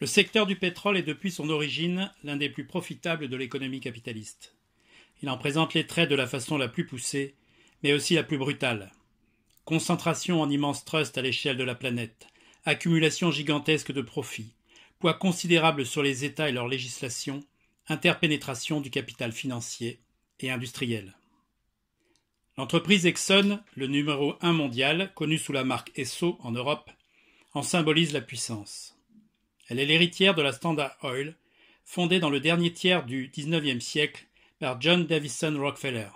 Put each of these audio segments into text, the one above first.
Le secteur du pétrole est depuis son origine l'un des plus profitables de l'économie capitaliste. Il en présente les traits de la façon la plus poussée, mais aussi la plus brutale. Concentration en immenses trusts à l'échelle de la planète, accumulation gigantesque de profits, poids considérable sur les États et leur législation, interpénétration du capital financier et industriel. L'entreprise Exxon, le numéro 1 mondial, connue sous la marque Esso en Europe, en symbolise la puissance. Elle est l'héritière de la Standard Oil, fondée dans le dernier tiers du XIXe siècle par John Davison Rockefeller.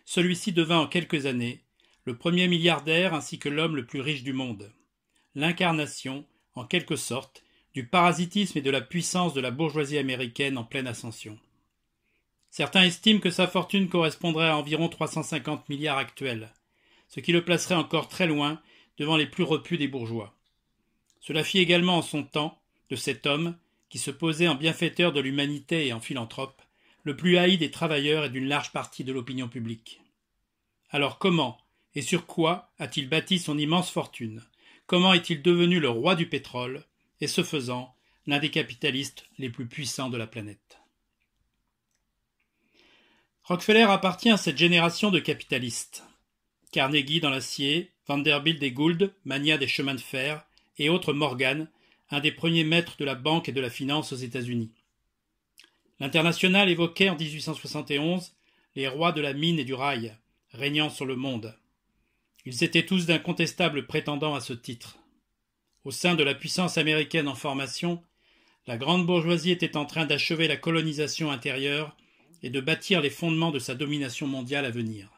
Celui-ci devint en quelques années le premier milliardaire ainsi que l'homme le plus riche du monde, l'incarnation, en quelque sorte, du parasitisme et de la puissance de la bourgeoisie américaine en pleine ascension. Certains estiment que sa fortune correspondrait à environ 350 milliards actuels, ce qui le placerait encore très loin devant les plus repus des bourgeois. Cela fit également en son temps de cet homme, qui se posait en bienfaiteur de l'humanité et en philanthrope, le plus haï des travailleurs et d'une large partie de l'opinion publique. Alors comment et sur quoi a-t-il bâti son immense fortune? Comment est-il devenu le roi du pétrole et, ce faisant, l'un des capitalistes les plus puissants de la planète? Rockefeller appartient à cette génération de capitalistes. Carnegie dans l'acier, Vanderbilt et Gould, mania des chemins de fer, et autres Morgan, un des premiers maîtres de la banque et de la finance aux États-Unis. L'Internationale évoquait en 1871 les rois de la mine et du rail, régnant sur le monde. Ils étaient tous d'incontestables prétendants à ce titre. Au sein de la puissance américaine en formation, la grande bourgeoisie était en train d'achever la colonisation intérieure et de bâtir les fondements de sa domination mondiale à venir.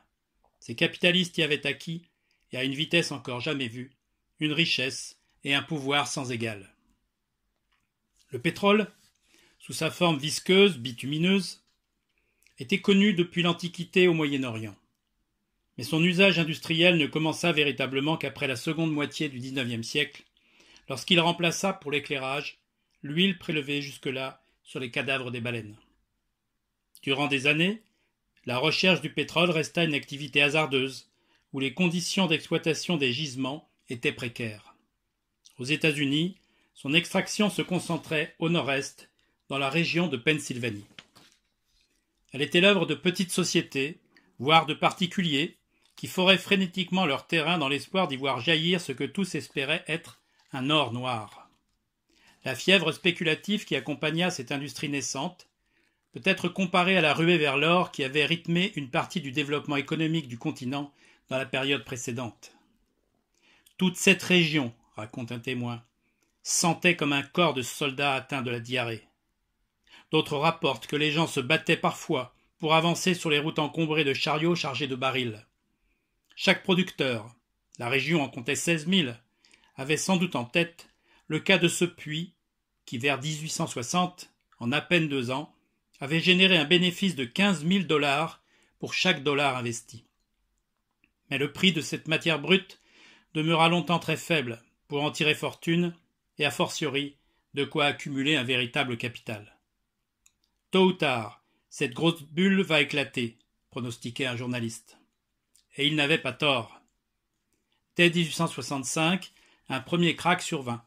Ces capitalistes y avaient acquis, et à une vitesse encore jamais vue, une richesse et un pouvoir sans égal. Le pétrole, sous sa forme visqueuse, bitumineuse, était connu depuis l'Antiquité au Moyen-Orient. Mais son usage industriel ne commença véritablement qu'après la seconde moitié du XIXe siècle, lorsqu'il remplaça pour l'éclairage l'huile prélevée jusque-là sur les cadavres des baleines. Durant des années, la recherche du pétrole resta une activité hasardeuse, où les conditions d'exploitation des gisements étaient précaires. Aux États-Unis, son extraction se concentrait au nord-est, dans la région de Pennsylvanie. Elle était l'œuvre de petites sociétés, voire de particuliers, qui foraient frénétiquement leur terrain dans l'espoir d'y voir jaillir ce que tous espéraient être un or noir. La fièvre spéculative qui accompagna cette industrie naissante peut être comparée à la ruée vers l'or qui avait rythmé une partie du développement économique du continent dans la période précédente. Toute cette région, raconte un témoin, sentait comme un corps de soldats atteints de la diarrhée. D'autres rapportent que les gens se battaient parfois pour avancer sur les routes encombrées de chariots chargés de barils. Chaque producteur, la région en comptait 16 000, avait sans doute en tête le cas de ce puits qui, vers 1860, en à peine 2 ans, avait généré un bénéfice de 15 000 $ pour chaque dollar investi. Mais le prix de cette matière brute demeura longtemps très faible pour en tirer fortune et a fortiori de quoi accumuler un véritable capital. Tôt ou tard, cette grosse bulle va éclater, pronostiquait un journaliste. Et il n'avait pas tort. Dès 1865, un premier krach survint.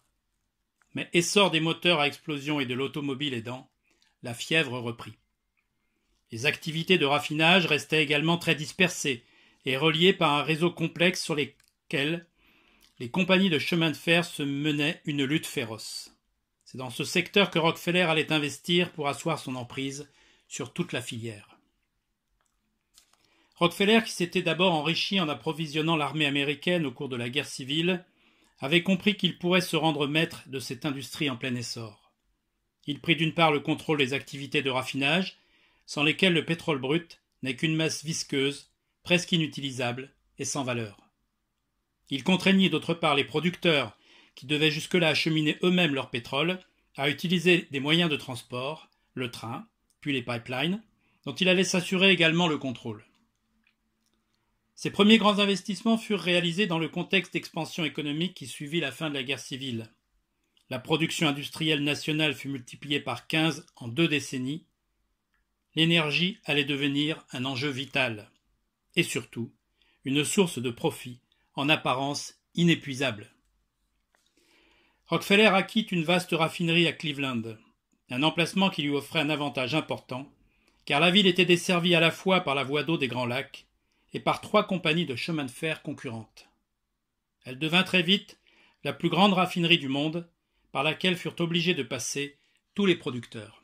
Mais essor des moteurs à explosion et de l'automobile aidant, la fièvre reprit. Les activités de raffinage restaient également très dispersées et reliées par un réseau complexe sur lesquels les compagnies de chemin de fer se menaient une lutte féroce. C'est dans ce secteur que Rockefeller allait investir pour asseoir son emprise sur toute la filière. Rockefeller, qui s'était d'abord enrichi en approvisionnant l'armée américaine au cours de la guerre civile, avait compris qu'il pourrait se rendre maître de cette industrie en plein essor. Il prit d'une part le contrôle des activités de raffinage, sans lesquelles le pétrole brut n'est qu'une masse visqueuse, presque inutilisable et sans valeur. Il contraignit d'autre part les producteurs, qui devaient jusque-là acheminer eux-mêmes leur pétrole, à utiliser des moyens de transport, le train, puis les pipelines, dont il allait s'assurer également le contrôle. Ces premiers grands investissements furent réalisés dans le contexte d'expansion économique qui suivit la fin de la guerre civile. La production industrielle nationale fut multipliée par 15 en 2 décennies. L'énergie allait devenir un enjeu vital. Et surtout, une source de profit, en apparence inépuisable. Rockefeller acquit une vaste raffinerie à Cleveland, un emplacement qui lui offrait un avantage important, car la ville était desservie à la fois par la voie d'eau des Grands Lacs et par 3 compagnies de chemin de fer concurrentes. Elle devint très vite la plus grande raffinerie du monde, par laquelle furent obligés de passer tous les producteurs.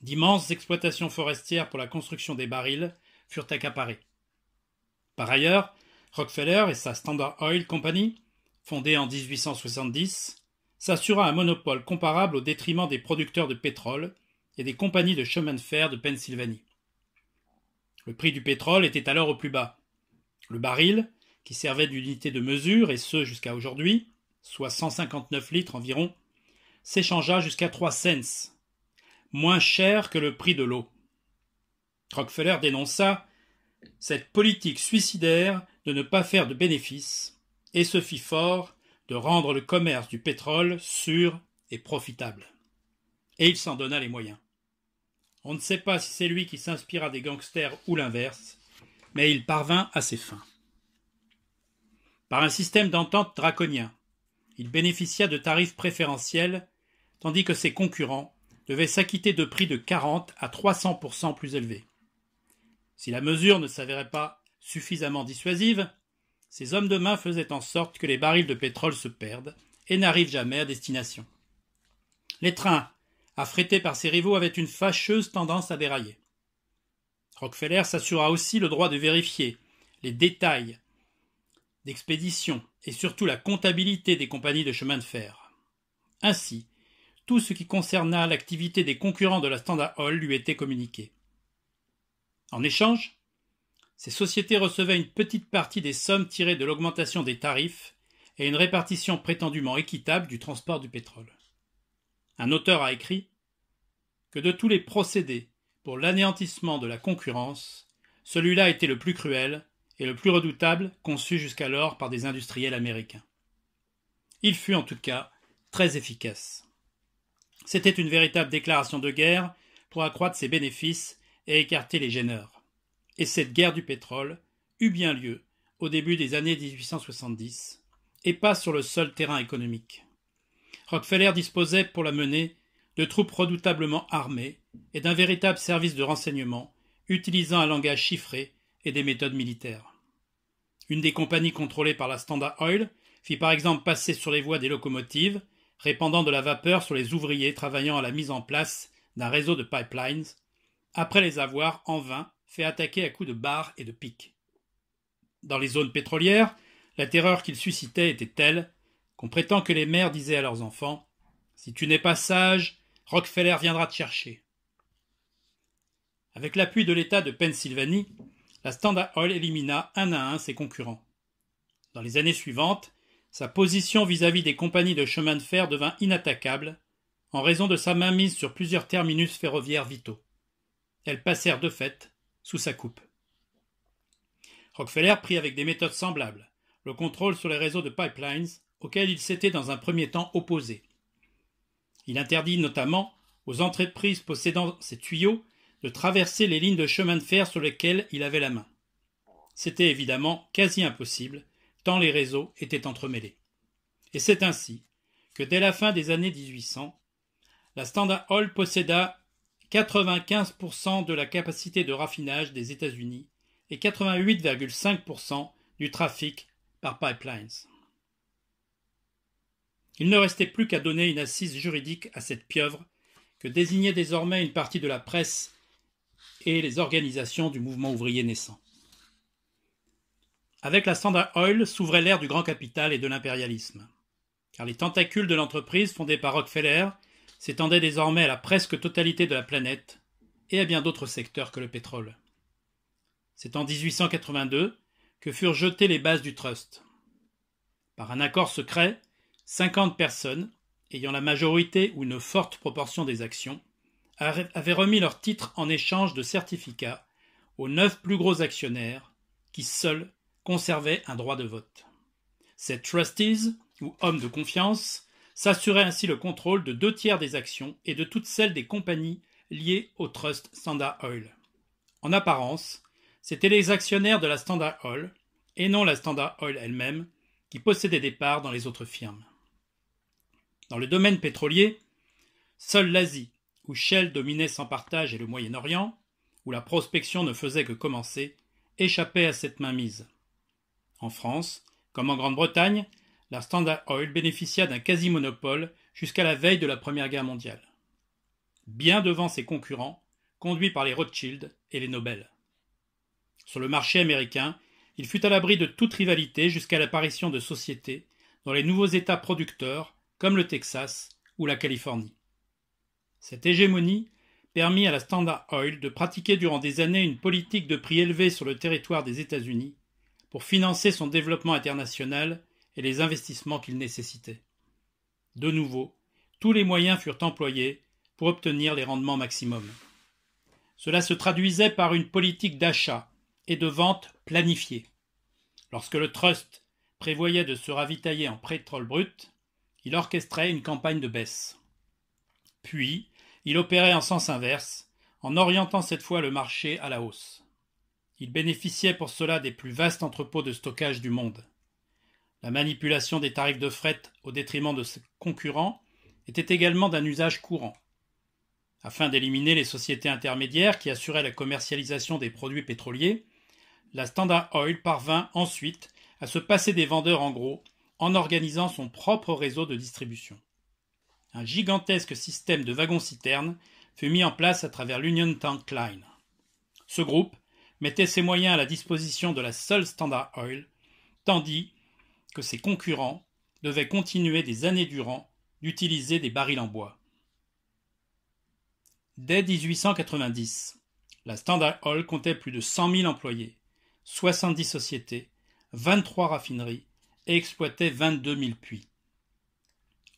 D'immenses exploitations forestières pour la construction des barils furent accaparées. Par ailleurs, Rockefeller et sa Standard Oil Company, fondée en 1870, s'assura un monopole comparable au détriment des producteurs de pétrole et des compagnies de chemin de fer de Pennsylvanie. Le prix du pétrole était alors au plus bas. Le baril, qui servait d'unité de mesure, et ce jusqu'à aujourd'hui, soit 159 litres environ, s'échangea jusqu'à 3 cents, moins cher que le prix de l'eau. Rockefeller dénonça cette politique suicidaire de ne pas faire de bénéfices et se fit fort de rendre le commerce du pétrole sûr et profitable. Et il s'en donna les moyens. On ne sait pas si c'est lui qui s'inspira des gangsters ou l'inverse, mais il parvint à ses fins. Par un système d'entente draconien, il bénéficia de tarifs préférentiels, tandis que ses concurrents devaient s'acquitter de prix de 40 à 300% plus élevés. Si la mesure ne s'avérait pas suffisamment dissuasive, ces hommes de main faisaient en sorte que les barils de pétrole se perdent et n'arrivent jamais à destination. Les trains, affrétés par ses rivaux, avaient une fâcheuse tendance à dérailler. Rockefeller s'assura aussi le droit de vérifier les détails d'expédition et surtout la comptabilité des compagnies de chemin de fer. Ainsi, tout ce qui concerna l'activité des concurrents de la Standard Oil lui était communiqué. En échange, ces sociétés recevaient une petite partie des sommes tirées de l'augmentation des tarifs et une répartition prétendument équitable du transport du pétrole. Un auteur a écrit que de tous les procédés pour l'anéantissement de la concurrence, celui-là était le plus cruel et le plus redoutable conçu jusqu'alors par des industriels américains. Il fut en tout cas très efficace. C'était une véritable déclaration de guerre pour accroître ses bénéfices et écarter les gêneurs. Et cette guerre du pétrole eut bien lieu au début des années 1870, et pas sur le seul terrain économique. Rockefeller disposait pour la mener de troupes redoutablement armées et d'un véritable service de renseignement utilisant un langage chiffré et des méthodes militaires. Une des compagnies contrôlées par la Standard Oil fit par exemple passer sur les voies des locomotives, répandant de la vapeur sur les ouvriers travaillant à la mise en place d'un réseau de pipelines, après les avoir en vain fait attaquer à coups de barres et de pics. Dans les zones pétrolières, la terreur qu'ils suscitaient était telle qu'on prétend que les mères disaient à leurs enfants « Si tu n'es pas sage, Rockefeller viendra te chercher ». Avec l'appui de l'État de Pennsylvanie, la Standard Oil élimina un à un ses concurrents. Dans les années suivantes, sa position vis-à-vis des compagnies de chemin de fer devint inattaquable en raison de sa mainmise sur plusieurs terminus ferroviaires vitaux. Elles passèrent de fait sous sa coupe. Rockefeller prit avec des méthodes semblables le contrôle sur les réseaux de pipelines auxquels il s'était dans un premier temps opposé. Il interdit notamment aux entreprises possédant ces tuyaux de traverser les lignes de chemin de fer sur lesquelles il avait la main. C'était évidemment quasi impossible, tant les réseaux étaient entremêlés. Et c'est ainsi que dès la fin des années 1800, la Standard Oil posséda 95% de la capacité de raffinage des États-Unis et 88,5% du trafic par pipelines. Il ne restait plus qu'à donner une assise juridique à cette pieuvre que désignait désormais une partie de la presse et les organisations du mouvement ouvrier naissant. Avec la Standard Oil s'ouvrait l'ère du grand capital et de l'impérialisme, car les tentacules de l'entreprise fondée par Rockefeller s'étendaient désormais à la presque totalité de la planète et à bien d'autres secteurs que le pétrole. C'est en 1882 que furent jetées les bases du trust. Par un accord secret, 50 personnes, ayant la majorité ou une forte proportion des actions, avaient remis leurs titres en échange de certificats aux 9 plus gros actionnaires qui seuls conservaient un droit de vote. Ces trustees, ou hommes de confiance, s'assuraient ainsi le contrôle de 2/3 des actions et de toutes celles des compagnies liées au trust Standard Oil. En apparence, c'étaient les actionnaires de la Standard Oil, et non la Standard Oil elle-même, qui possédaient des parts dans les autres firmes. Dans le domaine pétrolier, seule l'Asie, où Shell dominait sans partage, et le Moyen-Orient, où la prospection ne faisait que commencer, échappait à cette mainmise. En France, comme en Grande-Bretagne, la Standard Oil bénéficia d'un quasi-monopole jusqu'à la veille de la Première Guerre mondiale. Bien devant ses concurrents, conduits par les Rothschild et les Nobel. Sur le marché américain, il fut à l'abri de toute rivalité jusqu'à l'apparition de sociétés dans les nouveaux États producteurs, comme le Texas ou la Californie. Cette hégémonie permit à la Standard Oil de pratiquer durant des années une politique de prix élevés sur le territoire des États-Unis pour financer son développement international et les investissements qu'il nécessitait. De nouveau, tous les moyens furent employés pour obtenir les rendements maximums. Cela se traduisait par une politique d'achat et de vente planifiée. Lorsque le trust prévoyait de se ravitailler en pétrole brut, il orchestrait une campagne de baisse. Puis, il opérait en sens inverse, en orientant cette fois le marché à la hausse. Il bénéficiait pour cela des plus vastes entrepôts de stockage du monde. La manipulation des tarifs de fret au détriment de ses concurrents était également d'un usage courant. Afin d'éliminer les sociétés intermédiaires qui assuraient la commercialisation des produits pétroliers, la Standard Oil parvint ensuite à se passer des vendeurs en gros en organisant son propre réseau de distribution. Un gigantesque système de wagons-citernes fut mis en place à travers l'Union Tank Line. Ce groupe mettait ses moyens à la disposition de la seule Standard Oil, tandis que ses concurrents devaient continuer des années durant d'utiliser des barils en bois. Dès 1890, la Standard Oil comptait plus de 100 000 employés, 70 sociétés, 23 raffineries et exploitait 22 000 puits.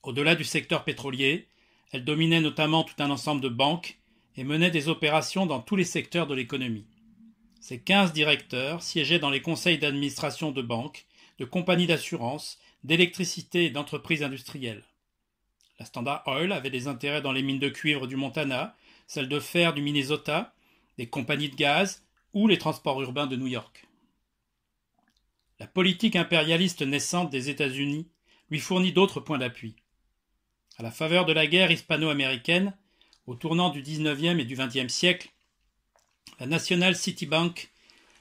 Au-delà du secteur pétrolier, elle dominait notamment tout un ensemble de banques et menait des opérations dans tous les secteurs de l'économie. Ses 15 directeurs siégeaient dans les conseils d'administration de banques, de compagnies d'assurance, d'électricité et d'entreprises industrielles. La Standard Oil avait des intérêts dans les mines de cuivre du Montana, celles de fer du Minnesota, des compagnies de gaz ou les transports urbains de New York. La politique impérialiste naissante des États-Unis lui fournit d'autres points d'appui. À la faveur de la guerre hispano-américaine, au tournant du XIXe et du XXe siècle, la National City Bank,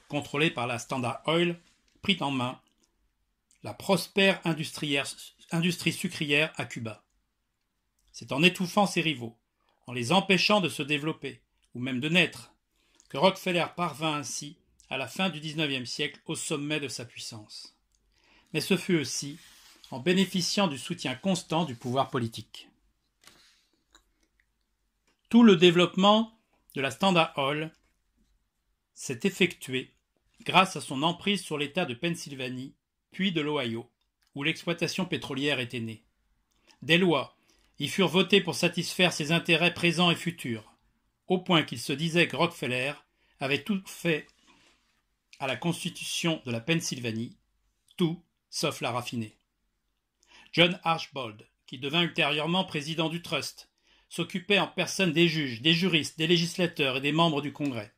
contrôlée par la Standard Oil, prit en main la prospère industrie sucrière à Cuba. C'est en étouffant ses rivaux, en les empêchant de se développer, ou même de naître, que Rockefeller parvint ainsi, à la fin du XIXe siècle, au sommet de sa puissance. Mais ce fut aussi en bénéficiant du soutien constant du pouvoir politique. Tout le développement de la Standard Oil s'est effectué grâce à son emprise sur l'État de Pennsylvanie, puis de l'Ohio, où l'exploitation pétrolière était née. Des lois y furent votées pour satisfaire ses intérêts présents et futurs, au point qu'il se disait que Rockefeller avait tout fait à la constitution de la Pennsylvanie, tout sauf la raffiner. John Archbold, qui devint ultérieurement président du Trust, s'occupait en personne des juges, des juristes, des législateurs et des membres du Congrès.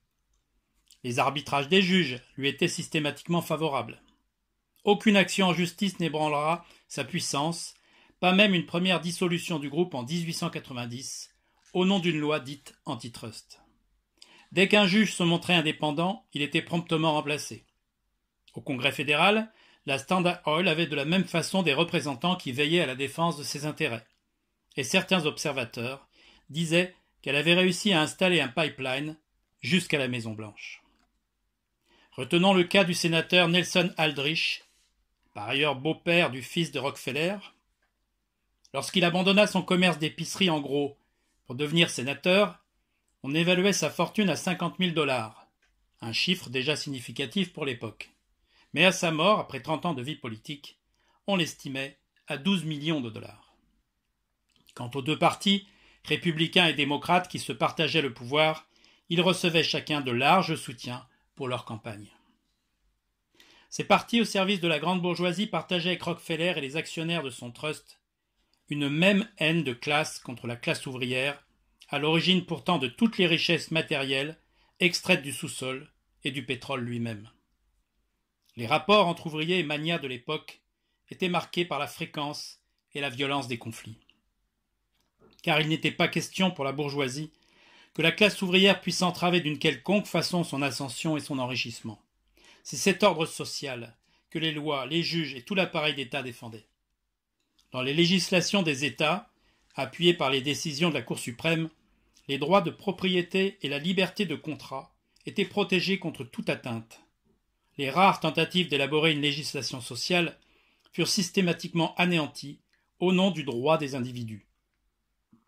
Les arbitrages des juges lui étaient systématiquement favorables. Aucune action en justice n'ébranlera sa puissance, pas même une première dissolution du groupe en 1890, au nom d'une loi dite antitrust. Dès qu'un juge se montrait indépendant, il était promptement remplacé. Au Congrès fédéral, la Standard Oil avait de la même façon des représentants qui veillaient à la défense de ses intérêts. Et certains observateurs disaient qu'elle avait réussi à installer un pipeline jusqu'à la Maison-Blanche. Retenons le cas du sénateur Nelson Aldrich, par ailleurs beau-père du fils de Rockefeller. Lorsqu'il abandonna son commerce d'épicerie en gros pour devenir sénateur, on évaluait sa fortune à 50 000 $, un chiffre déjà significatif pour l'époque. Mais à sa mort, après 30 ans de vie politique, on l'estimait à 12 millions de $. Quant aux deux partis, républicains et démocrates, qui se partageaient le pouvoir, ils recevaient chacun de larges soutiens pour leur campagne. Ces partis au service de la grande bourgeoisie partageaient avec Rockefeller et les actionnaires de son trust une même haine de classe contre la classe ouvrière, à l'origine pourtant de toutes les richesses matérielles extraites du sous-sol et du pétrole lui-même. Les rapports entre ouvriers et magnats de l'époque étaient marqués par la fréquence et la violence des conflits. car il n'était pas question pour la bourgeoisie que la classe ouvrière puisse entraver d'une quelconque façon son ascension et son enrichissement. C'est cet ordre social que les lois, les juges et tout l'appareil d'État défendaient. Dans les législations des États, appuyées par les décisions de la Cour suprême, les droits de propriété et la liberté de contrat étaient protégés contre toute atteinte. Les rares tentatives d'élaborer une législation sociale furent systématiquement anéanties au nom du droit des individus.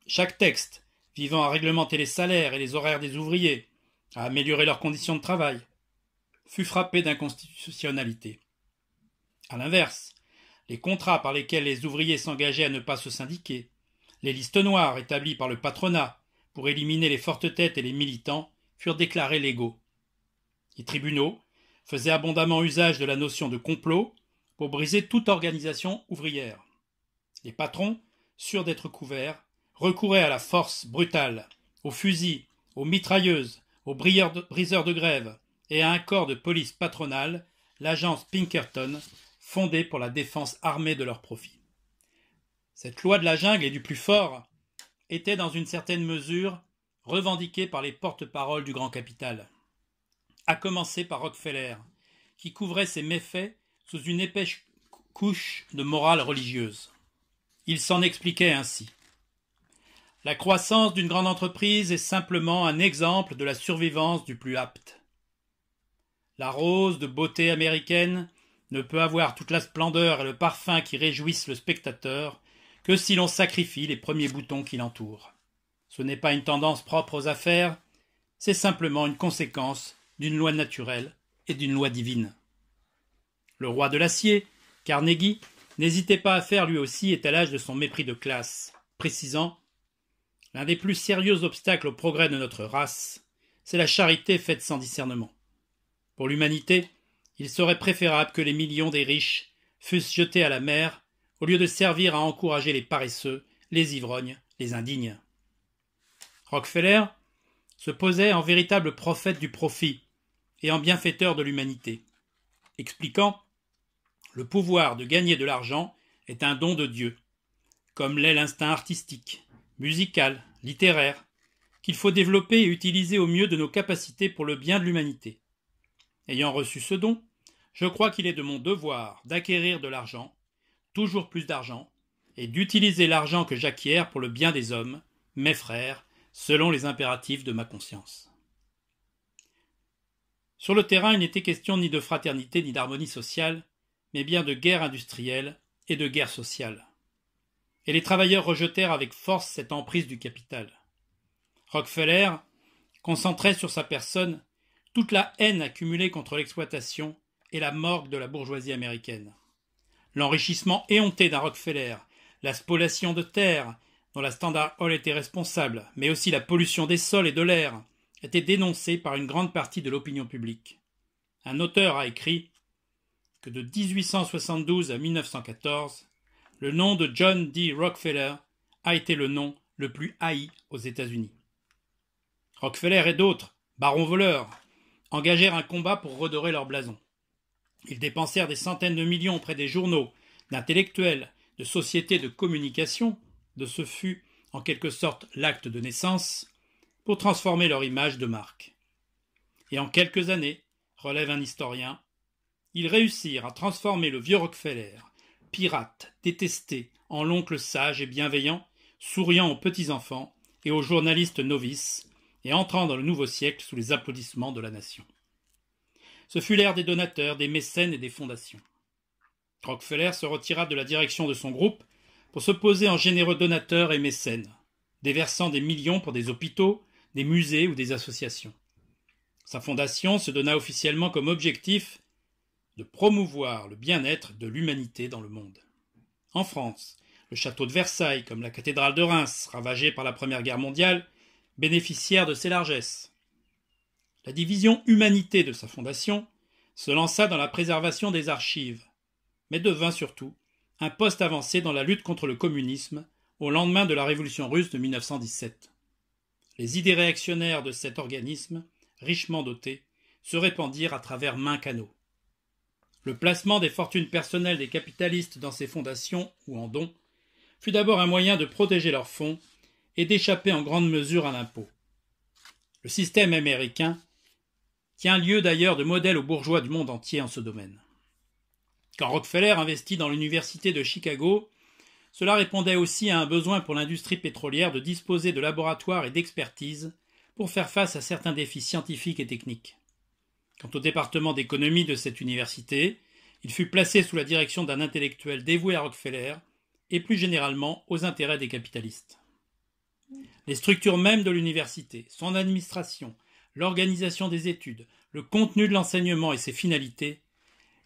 Chaque texte visant à réglementer les salaires et les horaires des ouvriers, à améliorer leurs conditions de travail, fut frappé d'inconstitutionnalité. À l'inverse, les contrats par lesquels les ouvriers s'engageaient à ne pas se syndiquer, les listes noires établies par le patronat pour éliminer les fortes têtes et les militants furent déclarés légaux. Les tribunaux faisaient abondamment usage de la notion de complot pour briser toute organisation ouvrière. Les patrons, sûrs d'être couverts, recouraient à la force brutale, aux fusils, aux mitrailleuses, aux briseurs de grève et à un corps de police patronale, l'agence Pinkerton, fondée pour la défense armée de leurs profits. Cette loi de la jungle et du plus fort était dans une certaine mesure revendiquée par les porte-paroles du grand capital, à commencer par Rockefeller, qui couvrait ses méfaits sous une épaisse couche de morale religieuse. Il s'en expliquait ainsi. La croissance d'une grande entreprise est simplement un exemple de la survivance du plus apte. La rose de beauté américaine ne peut avoir toute la splendeur et le parfum qui réjouissent le spectateur que si l'on sacrifie les premiers boutons qui l'entourent. Ce n'est pas une tendance propre aux affaires, c'est simplement une conséquence d'une loi naturelle et d'une loi divine. Le roi de l'acier, Carnegie, n'hésitait pas à faire lui aussi étalage de son mépris de classe, précisant « L'un des plus sérieux obstacles au progrès de notre race, c'est la charité faite sans discernement. Pour l'humanité, il serait préférable que les millions des riches fussent jetés à la mer au lieu de servir à encourager les paresseux, les ivrognes, les indignes. » Rockefeller se posait en véritable prophète du profit et en bienfaiteur de l'humanité, expliquant « Le pouvoir de gagner de l'argent est un don de Dieu, comme l'est l'instinct artistique, musical, littéraire, qu'il faut développer et utiliser au mieux de nos capacités pour le bien de l'humanité. Ayant reçu ce don, je crois qu'il est de mon devoir d'acquérir de l'argent, toujours plus d'argent, et d'utiliser l'argent que j'acquiers pour le bien des hommes, mes frères, selon les impératifs de ma conscience. » Sur le terrain, il n'était question ni de fraternité ni d'harmonie sociale, mais bien de guerre industrielle et de guerre sociale. Et les travailleurs rejetèrent avec force cette emprise du capital. Rockefeller concentrait sur sa personne toute la haine accumulée contre l'exploitation et la morgue de la bourgeoisie américaine. L'enrichissement éhonté d'un Rockefeller, la spoliation de terres, dont la Standard Oil était responsable, mais aussi la pollution des sols et de l'air, étaient dénoncés par une grande partie de l'opinion publique. Un auteur a écrit que de 1872 à 1914, le nom de John D. Rockefeller a été le nom le plus haï aux États-Unis. Rockefeller et d'autres, barons voleurs, engagèrent un combat pour redorer leur blason. Ils dépensèrent des centaines de millions auprès des journaux, d'intellectuels, de sociétés de communication, de ce fut en quelque sorte l'acte de naissance, pour transformer leur image de marque. Et en quelques années, relève un historien, ils réussirent à transformer le vieux Rockefeller, pirate, détesté, en l'oncle sage et bienveillant, souriant aux petits-enfants et aux journalistes novices, et entrant dans le nouveau siècle sous les applaudissements de la nation. Ce fut l'ère des donateurs, des mécènes et des fondations. Rockefeller se retira de la direction de son groupe pour se poser en généreux donateur et mécène, déversant des millions pour des hôpitaux, des musées ou des associations. Sa fondation se donna officiellement comme objectif de promouvoir le bien-être de l'humanité dans le monde. En France, le château de Versailles, comme la cathédrale de Reims, ravagée par la Première Guerre mondiale, bénéficièrent de ses largesses. La division humanité de sa fondation se lança dans la préservation des archives, mais devint surtout un poste avancé dans la lutte contre le communisme au lendemain de la révolution russe de 1917. Les idées réactionnaires de cet organisme, richement doté, se répandirent à travers maints canaux. Le placement des fortunes personnelles des capitalistes dans ces fondations ou en dons fut d'abord un moyen de protéger leurs fonds et d'échapper en grande mesure à l'impôt. Le système américain tient lieu d'ailleurs de modèle aux bourgeois du monde entier en ce domaine. Quand Rockefeller investit dans l'université de Chicago, cela répondait aussi à un besoin pour l'industrie pétrolière de disposer de laboratoires et d'expertise pour faire face à certains défis scientifiques et techniques. Quant au département d'économie de cette université, il fut placé sous la direction d'un intellectuel dévoué à Rockefeller et plus généralement aux intérêts des capitalistes. Les structures mêmes de l'université, son administration, l'organisation des études, le contenu de l'enseignement et ses finalités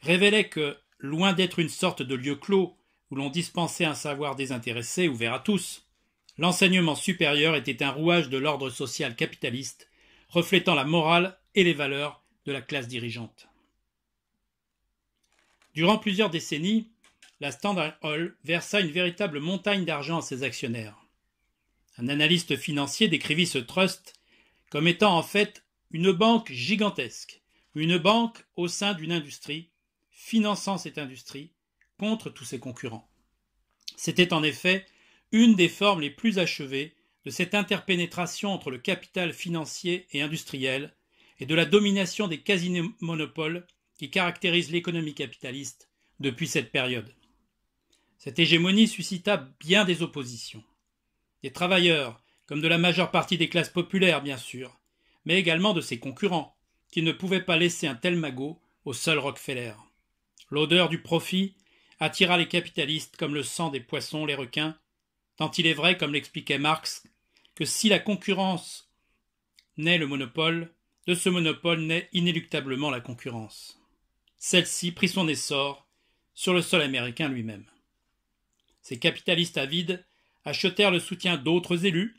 révélaient que, loin d'être une sorte de lieu clos où l'on dispensait un savoir désintéressé ouvert à tous, l'enseignement supérieur était un rouage de l'ordre social capitaliste, reflétant la morale et les valeurs de la classe dirigeante. Durant plusieurs décennies, la Standard Oil versa une véritable montagne d'argent à ses actionnaires. Un analyste financier décrivit ce trust comme étant en fait une banque gigantesque, une banque au sein d'une industrie, finançant cette industrie contre tous ses concurrents. C'était en effet une des formes les plus achevées de cette interpénétration entre le capital financier et industriel et de la domination des quasi-monopoles qui caractérisent l'économie capitaliste depuis cette période. Cette hégémonie suscita bien des oppositions. Des travailleurs, comme de la majeure partie des classes populaires bien sûr, mais également de ses concurrents, qui ne pouvaient pas laisser un tel magot au seul Rockefeller. L'odeur du profit attira les capitalistes comme le sang des poissons, les requins, tant il est vrai, comme l'expliquait Marx, que si la concurrence naît le monopole, de ce monopole naît inéluctablement la concurrence. Celle-ci prit son essor sur le sol américain lui-même. Ces capitalistes avides achetèrent le soutien d'autres élus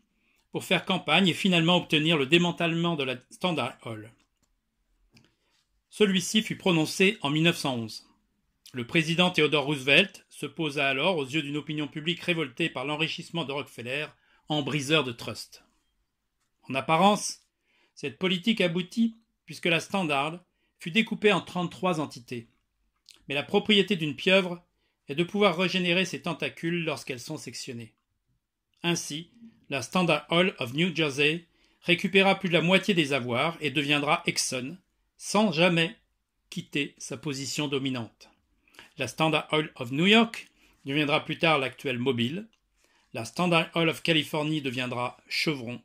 pour faire campagne et finalement obtenir le démantèlement de la Standard Oil. Celui-ci fut prononcé en 1911. Le président Theodore Roosevelt se posa alors, aux yeux d'une opinion publique révoltée par l'enrichissement de Rockefeller, en briseur de trust. En apparence, cette politique aboutit puisque la Standard fut découpée en 33 entités. Mais la propriété d'une pieuvre est de pouvoir régénérer ses tentacules lorsqu'elles sont sectionnées. Ainsi, la Standard Oil of New Jersey récupéra plus de la moitié des avoirs et deviendra Exxon, sans jamais quitter sa position dominante. La Standard Oil of New York deviendra plus tard l'actuelle Mobil. La Standard Oil of Californie deviendra Chevron.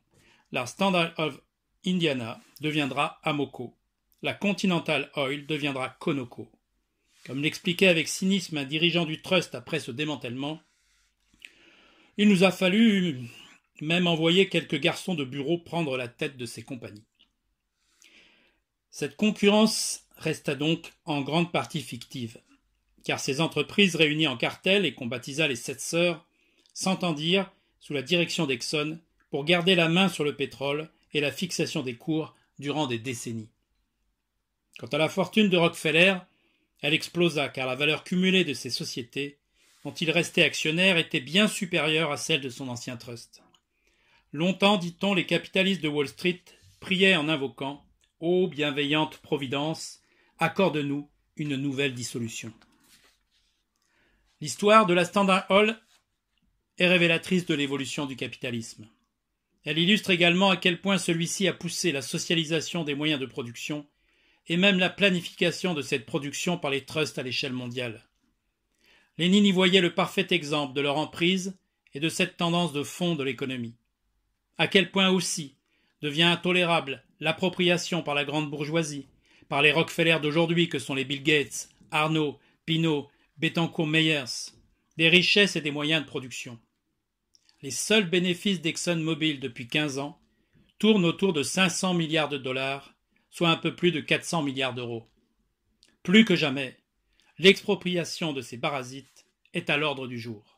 La Standard Oil of Indiana deviendra Amoco. La Continental Oil deviendra Conoco. Comme l'expliquait avec cynisme un dirigeant du trust après ce démantèlement, il nous a fallu même envoyer quelques garçons de bureau prendre la tête de ces compagnies. Cette concurrence resta donc en grande partie fictive, car ces entreprises réunies en cartel et qu'on baptisa les Sept Sœurs s'entendirent sous la direction d'Exxon pour garder la main sur le pétrole et la fixation des cours durant des décennies. Quant à la fortune de Rockefeller, elle explosa car la valeur cumulée de ces sociétés, dont il restait actionnaire, était bien supérieure à celle de son ancien trust. Longtemps, dit-on, les capitalistes de Wall Street priaient en invoquant « Ô bienveillante Providence, accorde-nous une nouvelle dissolution ». L'histoire de la Standard Oil est révélatrice de l'évolution du capitalisme. Elle illustre également à quel point celui-ci a poussé la socialisation des moyens de production et même la planification de cette production par les trusts à l'échelle mondiale. Lénine y voyait le parfait exemple de leur emprise et de cette tendance de fond de l'économie. À quel point aussi devient intolérable l'appropriation par la grande bourgeoisie, par les Rockefeller d'aujourd'hui que sont les Bill Gates, Arnault, Pinault, Bettencourt-Meyers, des richesses et des moyens de production. Les seuls bénéfices d'ExxonMobil depuis 15 ans tournent autour de 500 milliards de dollars, soit un peu plus de 400 milliards d'euros. Plus que jamais, l'expropriation de ces parasites est à l'ordre du jour.